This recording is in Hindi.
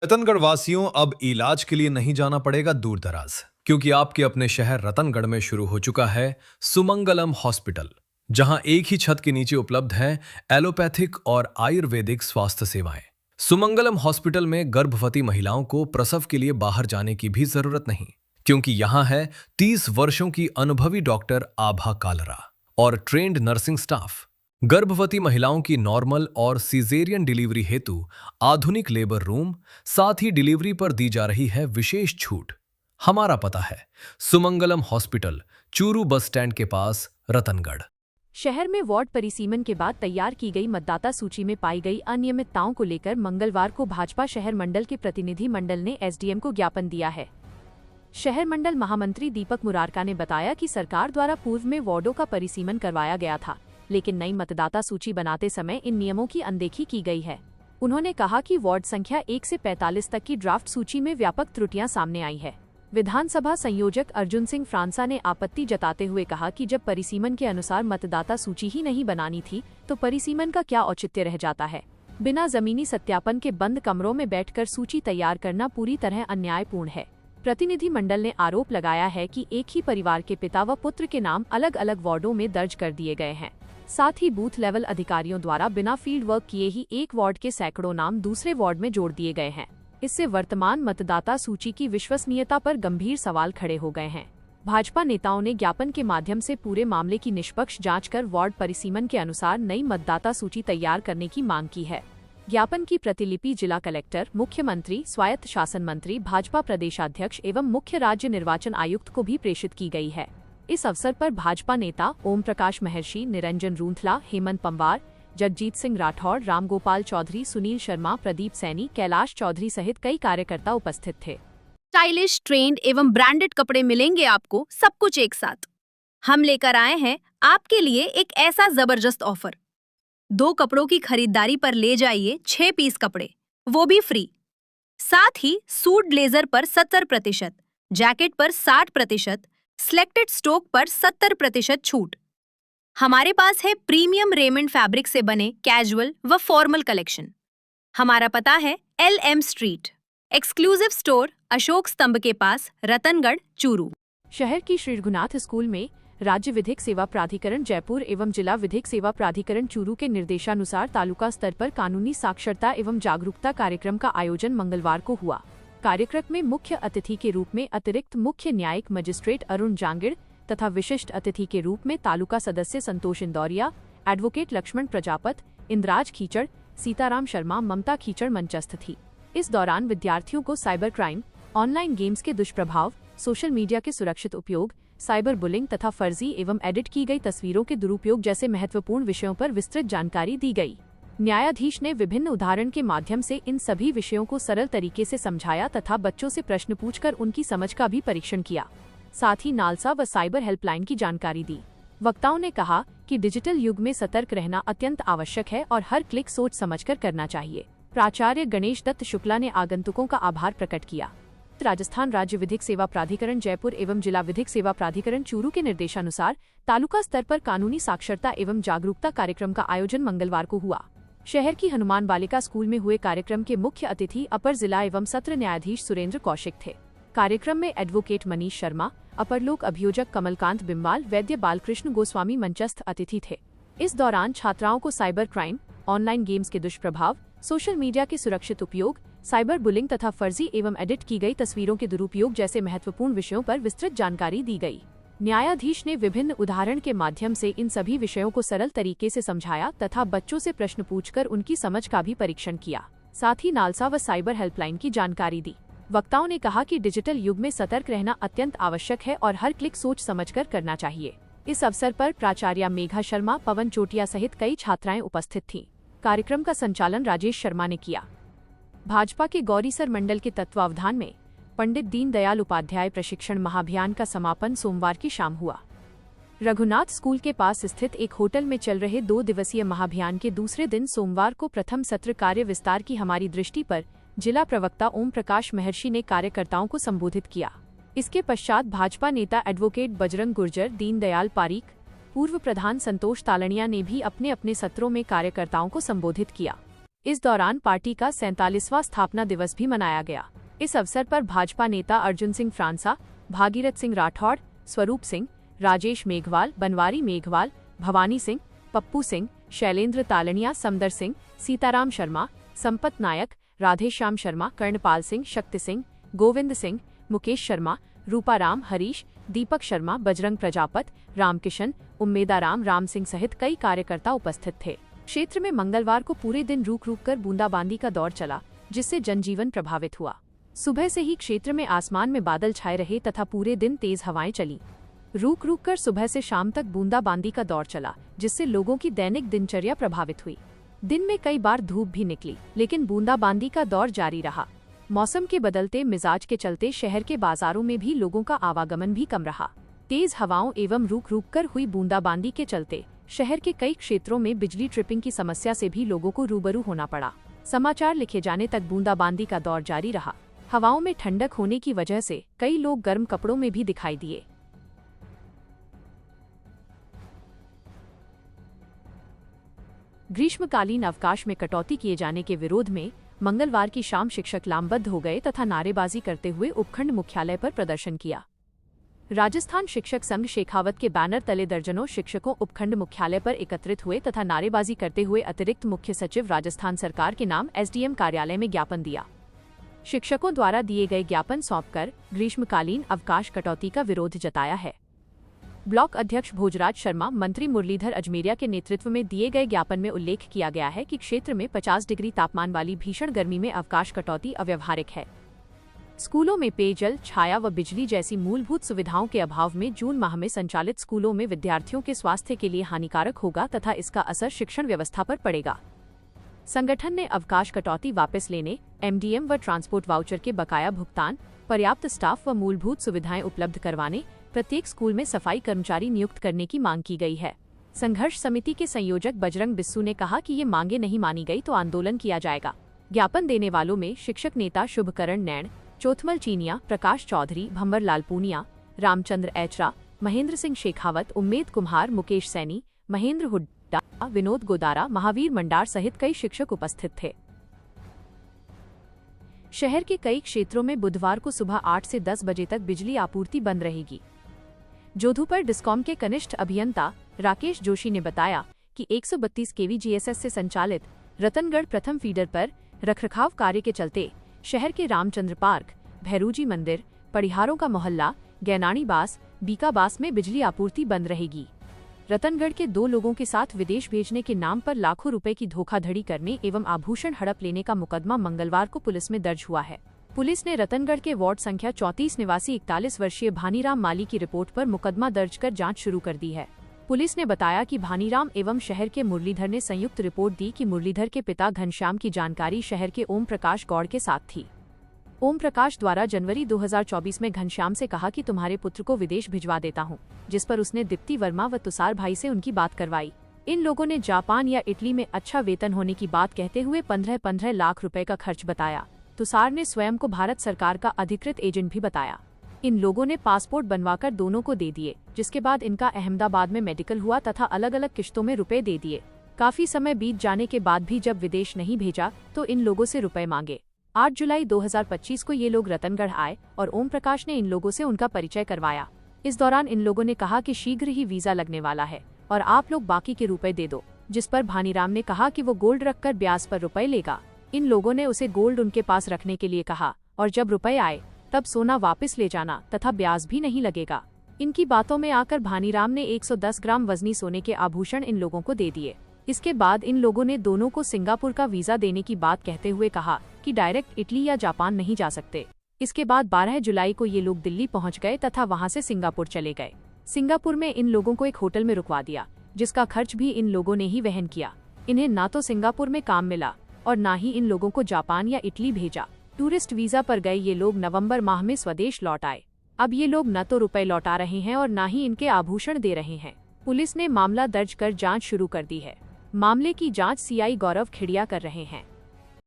रतनगढ़ वासियों, अब इलाज के लिए नहीं जाना पड़ेगा दूर दराज, क्योंकि आपके अपने शहर रतनगढ़ में शुरू हो चुका है सुमंगलम हॉस्पिटल, जहां एक ही छत के नीचे उपलब्ध हैं एलोपैथिक और आयुर्वेदिक स्वास्थ्य सेवाएं। सुमंगलम हॉस्पिटल में गर्भवती महिलाओं को प्रसव के लिए बाहर जाने की भी जरूरत नहीं, क्योंकि यहां है 30 वर्षों की अनुभवी डॉक्टर आभा कालरा और ट्रेंड नर्सिंग स्टाफ। गर्भवती महिलाओं की नॉर्मल और सीजेरियन डिलीवरी हेतु आधुनिक लेबर रूम, साथ ही डिलीवरी पर दी जा रही है विशेष छूट। हमारा पता है Sumangalam hospital, Churu bus stand के पास, रतनगढ़। शहर में वार्ड परिसीमन के बाद तैयार की गई मतदाता सूची में पाई गई अनियमितताओं को लेकर मंगलवार को भाजपा शहर मंडल के प्रतिनिधि मंडल ने एसडीएम को ज्ञापन दिया है। शहर मंडल महामंत्री दीपक मुरारका ने बताया कि सरकार द्वारा पूर्व में वार्डों का परिसीमन करवाया गया था, लेकिन नई मतदाता सूची बनाते समय इन नियमों की अनदेखी की गई है। उन्होंने कहा कि वार्ड संख्या 1 से 45 तक की ड्राफ्ट सूची में व्यापक त्रुटियां सामने आई है। विधानसभा संयोजक अर्जुन सिंह फ्रांसा ने आपत्ति जताते हुए कहा कि जब परिसीमन के अनुसार मतदाता सूची ही नहीं बनानी थी तो परिसीमन का क्या औचित्य रह जाता है। बिना जमीनी सत्यापन के बंद कमरों में बैठकर सूची तैयार करना पूरी तरह अन्यायपूर्ण है। प्रतिनिधि मंडल ने आरोप लगाया है कि एक ही परिवार के पिता व पुत्र के नाम अलग अलग वार्डों में दर्ज कर दिए गए हैं। साथ ही बूथ लेवल अधिकारियों द्वारा बिना फील्ड वर्क किए ही एक वार्ड के सैकड़ों नाम दूसरे वार्ड में जोड़ दिए गए हैं। इससे वर्तमान मतदाता सूची की विश्वसनीयता पर गंभीर सवाल खड़े हो गए हैं। भाजपा नेताओं ने ज्ञापन के माध्यम से पूरे मामले की निष्पक्ष जांच कर वार्ड परिसीमन के अनुसार नई मतदाता सूची तैयार करने की मांग की है। ज्ञापन की प्रतिलिपि जिला कलेक्टर, मुख्यमंत्री, स्वायत्त शासन मंत्री, भाजपा प्रदेशाध्यक्ष एवं मुख्य राज्य निर्वाचन आयुक्त को भी प्रेषित की गई है। इस अवसर पर भाजपा नेता ओम प्रकाश महर्षि, निरंजन रूंथला, हेमंत पंवार, जगजीत सिंह राठौड़, रामगोपाल चौधरी, सुनील शर्मा, प्रदीप सैनी, कैलाश चौधरी सहित कई कार्यकर्ता उपस्थित थे। स्टाइलिश, ट्रेंड एवं ब्रांडेड कपड़े मिलेंगे आपको, सब कुछ एक साथ। हम लेकर आए हैं आपके लिए एक ऐसा जबरदस्त ऑफर। 2 कपड़ों की खरीदारी पर ले जाइए 6 पीस कपड़े, वो भी फ्री। साथ ही सूट ब्लेजर पर 70%, जैकेट पर 60%, सिलेक्टेड स्टॉक पर 70% छूट। हमारे पास है प्रीमियम रेमंड फैब्रिक से बने कैजुअल व फॉर्मल कलेक्शन। हमारा पता है LM street, exclusive store, Ashok स्तंभ के पास, रतनगढ़, चूरू। शहर की श्री रघुनाथ स्कूल में राज्य विधिक सेवा प्राधिकरण जयपुर एवं जिला विधिक सेवा प्राधिकरण चूरू के निर्देशानुसार तालुका स्तर पर कानूनी साक्षरता एवं जागरूकता कार्यक्रम का आयोजन मंगलवार को हुआ। कार्यक्रम में मुख्य अतिथि के रूप में अतिरिक्त मुख्य न्यायिक मजिस्ट्रेट अरुण जांगिड़ तथा विशिष्ट अतिथि के रूप में तालुका सदस्य संतोष इंदौरिया, एडवोकेट लक्ष्मण प्रजापत, इंद्राज खीचड़, सीताराम शर्मा, ममता खीचड़ मंचस्थ थी। इस दौरान विद्यार्थियों को साइबर क्राइम, ऑनलाइन गेम्स के दुष्प्रभाव, सोशल मीडिया के सुरक्षित उपयोग, साइबर बुलिंग तथा फर्जी एवं एडिट की गई तस्वीरों के दुरुपयोग जैसे महत्वपूर्ण विषयों पर विस्तृत जानकारी दी गई। न्यायाधीश ने विभिन्न उदाहरण के माध्यम से इन सभी विषयों को सरल तरीके से समझाया तथा बच्चों से प्रश्न पूछकर उनकी समझ का भी परीक्षण किया। साथ ही नालसा व साइबर हेल्पलाइन की जानकारी दी। वक्ताओं ने कहा कि डिजिटल युग में सतर्क रहना अत्यंत आवश्यक है और हर क्लिक सोच समझकर करना चाहिए। प्राचार्य गणेश दत्त शुक्ला ने आगंतुकों का आभार प्रकट किया। राजस्थान राज्य विधिक सेवा प्राधिकरण जयपुर एवं जिला विधिक सेवा प्राधिकरण चूरू के निर्देशानुसार तालुका स्तर पर कानूनी साक्षरता एवं जागरूकता कार्यक्रम का आयोजन मंगलवार को हुआ। शहर की हनुमान बालिका स्कूल में हुए कार्यक्रम के मुख्य अतिथि अपर जिला एवं सत्र न्यायाधीश सुरेंद्र कौशिक थे। कार्यक्रम में एडवोकेट मनीष शर्मा, अपर लोक अभियोजक कमलकांत बिम्बाल, वैद्य बालकृष्ण गोस्वामी मंचस्थ अतिथि थे। इस दौरान छात्राओं को साइबर क्राइम, ऑनलाइन गेम्स के दुष्प्रभाव, सोशल मीडिया के सुरक्षित उपयोग, साइबर बुलिंग तथा फर्जी एवं एडिट की गई तस्वीरों के दुरुपयोग जैसे महत्वपूर्ण विषयों पर विस्तृत जानकारी दी गई। न्यायाधीश ने विभिन्न उदाहरण के माध्यम से इन सभी विषयों को सरल तरीके से समझाया तथा बच्चों से प्रश्न पूछकर उनकी समझ का भी परीक्षण किया। साथ ही नालसा व साइबर हेल्पलाइन की जानकारी दी। वक्ताओं ने कहा कि डिजिटल युग में सतर्क रहना अत्यंत आवश्यक है और हर क्लिक सोच समझकर करना चाहिए। इस अवसर पर प्राचार्य मेघा शर्मा, पवन चोटिया सहित कई छात्राएं उपस्थित थीं। कार्यक्रम का संचालन राजेश शर्मा ने किया। भाजपा के गौरीसर मंडल के तत्वावधान में पंडित दीनदयाल उपाध्याय प्रशिक्षण महाअभियान का समापन सोमवार की शाम हुआ। रघुनाथ स्कूल के पास स्थित एक होटल में चल रहे 2 दिवसीय महाअभियान के दूसरे दिन सोमवार को प्रथम सत्र कार्य विस्तार की हमारी दृष्टि पर जिला प्रवक्ता ओम प्रकाश महर्षि ने कार्यकर्ताओं को संबोधित किया। इसके पश्चात भाजपा नेता एडवोकेट बजरंग गुर्जर, दीनदयाल पारीक, पूर्व प्रधान संतोष तालनिया ने भी अपने अपने सत्रों में कार्यकर्ताओं को संबोधित किया। इस दौरान पार्टी का 47वां स्थापना दिवस भी मनाया गया। इस अवसर पर भाजपा नेता अर्जुन सिंह फ्रांसा, भागीरथ सिंह राठौड़, स्वरूप सिंह, राजेश मेघवाल, बनवारी मेघवाल, भवानी सिंह, पप्पू सिंह, शैलेंद्र तालनिया, समदर सिंह, सीताराम शर्मा, संपत नायक, राधेश्याम शर्मा, कर्णपाल सिंह, शक्ति सिंह, गोविंद सिंह, मुकेश शर्मा, रूपाराम, हरीश, दीपक शर्मा, बजरंग प्रजापत, रामकिशन, उम्मेदाराम, राम सिंह सहित कई कार्यकर्ता उपस्थित थे। क्षेत्र में मंगलवार को पूरे दिन रुक रुक कर बूंदाबांदी का दौर चला, जिससे जनजीवन प्रभावित हुआ। सुबह से ही क्षेत्र में आसमान में बादल छाए रहे तथा पूरे दिन तेज हवाएं चली। रुक रुक कर सुबह से शाम तक बूंदाबांदी का दौर चला, जिससे लोगों की दैनिक दिनचर्या प्रभावित हुई। दिन में कई बार धूप भी निकली, लेकिन बूंदाबांदी का दौर जारी रहा। मौसम के बदलते मिजाज के चलते शहर के बाजारों में भी लोगों का आवागमन भी कम रहा। तेज हवाओं एवं रुक रुक कर हुई बूंदाबांदी के चलते शहर के कई क्षेत्रों में बिजली ट्रिपिंग की समस्या से भी लोगों को रूबरू होना पड़ा। समाचार लिखे जाने तक बूंदाबांदी का दौर जारी रहा। हवाओं में ठंडक होने की वजह से कई लोग गर्म कपड़ों में भी दिखाई दिए। ग्रीष्मकालीन अवकाश में कटौती किए जाने के विरोध में मंगलवार की शाम शिक्षक लामबंद हो गए तथा नारेबाजी करते हुए उपखंड मुख्यालय पर प्रदर्शन किया। राजस्थान शिक्षक संघ शेखावत के बैनर तले दर्जनों शिक्षकों उपखंड मुख्यालय पर एकत्रित हुए तथा नारेबाजी करते हुए अतिरिक्त मुख्य सचिव राजस्थान सरकार के नाम एसडीएम कार्यालय में ज्ञापन दिया। शिक्षकों द्वारा दिए गए ज्ञापन सौंपकर ग्रीष्मकालीन अवकाश कटौती का विरोध जताया है। ब्लॉक अध्यक्ष भोजराज शर्मा, मंत्री मुरलीधर अजमेरिया के नेतृत्व में दिए गए ज्ञापन में उल्लेख किया गया है कि क्षेत्र में 50 डिग्री तापमान वाली भीषण गर्मी में अवकाश कटौती अव्यवहारिक है। स्कूलों में पेयजल, छाया व बिजली जैसी मूलभूत सुविधाओं के अभाव में जून माह में संचालित स्कूलों में विद्यार्थियों के स्वास्थ्य के लिए हानिकारक होगा तथा इसका असर शिक्षण व्यवस्था पर पड़ेगा। संगठन ने अवकाश कटौती वापस लेने, एमडीएम व ट्रांसपोर्ट वाउचर के बकाया भुगतान, पर्याप्त स्टाफ व मूलभूत सुविधाएं उपलब्ध करवाने, प्रत्येक स्कूल में सफाई कर्मचारी नियुक्त करने की मांग की गई है। संघर्ष समिति के संयोजक बजरंग बिस्सू ने कहा कि ये मांगे नहीं मानी गई तो आंदोलन किया जाएगा। ज्ञापन देने वालों में शिक्षक नेता शुभकरण नैन, चोथमल चीनिया, प्रकाश चौधरी, भंवर लाल पूनिया, रामचंद्र एचरा, महेंद्र सिंह शेखावत, उम्मेद कुम्हार, मुकेश सैनी, महेंद्र हुड्डा, विनोद गोदारा, महावीर मंडार सहित कई शिक्षक उपस्थित थे। शहर के कई क्षेत्रों में बुधवार को सुबह 8 से 10 बजे तक बिजली आपूर्ति बंद रहेगी। जोधपुर डिस्कॉम के कनिष्ठ अभियंता राकेश जोशी ने बताया कि 132 केवी जीएसएस से संचालित रतनगढ़ प्रथम फीडर पर रखरखाव कार्य के चलते शहर के रामचंद्र पार्क, भैरूजी मंदिर, पड़िहारों का मोहल्ला, गैनानी बास, बीका बास में बिजली आपूर्ति बंद रहेगी। रतनगढ़ के 2 लोगों के साथ विदेश भेजने के नाम पर लाखों रुपए की धोखाधड़ी करने एवं आभूषण हड़प लेने का मुकदमा मंगलवार को पुलिस में दर्ज हुआ है। पुलिस ने रतनगढ़ के वार्ड संख्या 34 निवासी 41 वर्षीय भानीराम माली की रिपोर्ट पर मुकदमा दर्ज कर जांच शुरू कर दी है। पुलिस ने बताया कि भानीराम एवं शहर के मुरलीधर ने संयुक्त रिपोर्ट दी कि मुरलीधर के पिता घनश्याम की जानकारी शहर के ओम प्रकाश गौड़ के साथ थी। ओम प्रकाश द्वारा जनवरी 2024 में घनश्याम से कहा कि तुम्हारे पुत्र को विदेश भिजवा देता हूं, जिस पर उसने दीप्ति वर्मा व तुषार भाई से उनकी बात करवाई। इन लोगों ने जापान या इटली में अच्छा वेतन होने की बात कहते हुए 15 लाख रुपए का खर्च बताया। तुषार ने स्वयं को भारत सरकार का अधिकृत एजेंट भी बताया। इन लोगों ने पासपोर्ट बनवाकर दोनों को दे दिए, जिसके बाद इनका अहमदाबाद में मेडिकल हुआ तथा अलग अलग किश्तों में रुपए दे दिए। काफी समय बीत जाने के बाद भी जब विदेश नहीं भेजा तो इन लोगों से रुपए मांगे। 8 जुलाई 2025 को ये लोग रतनगढ़ आए और ओम प्रकाश ने इन लोगों से उनका परिचय करवाया। इस दौरान इन लोगों ने कहा कि शीघ्र ही वीजा लगने वाला है और आप लोग बाकी के रुपए दे दो, जिस पर भानीराम ने कहा कि वो गोल्ड रखकर ब्याज पर रुपए लेगा। इन लोगों ने उसे गोल्ड उनके पास रखने के लिए कहा और जब रुपए आए तब सोना वापस ले जाना तथा ब्याज भी नहीं लगेगा। इनकी बातों में आकर भानीराम ने 110 ग्राम वजनी सोने के आभूषण इन लोगों को दे दिए। इसके बाद इन लोगों ने दोनों को सिंगापुर का वीजा देने की बात कहते हुए कहा कि डायरेक्ट इटली या जापान नहीं जा सकते। इसके बाद 12 जुलाई को ये लोग दिल्ली पहुंच गए तथा वहां से सिंगापुर चले गए। सिंगापुर में इन लोगों को एक होटल में रुकवा दिया, जिसका खर्च भी इन लोगों ने ही वहन किया। इन्हें ना तो सिंगापुर में काम मिला और ना ही इन लोगों को जापान या इटली भेजा। टूरिस्ट वीजा पर गए ये लोग नवंबर माह में स्वदेश लौट आए। अब ये लोग न तो रुपए लौटा रहे हैं और न ही इनके आभूषण दे रहे हैं। पुलिस ने मामला दर्ज कर जांच शुरू कर दी है। मामले की जांच सीआई गौरव खिड़िया कर रहे हैं।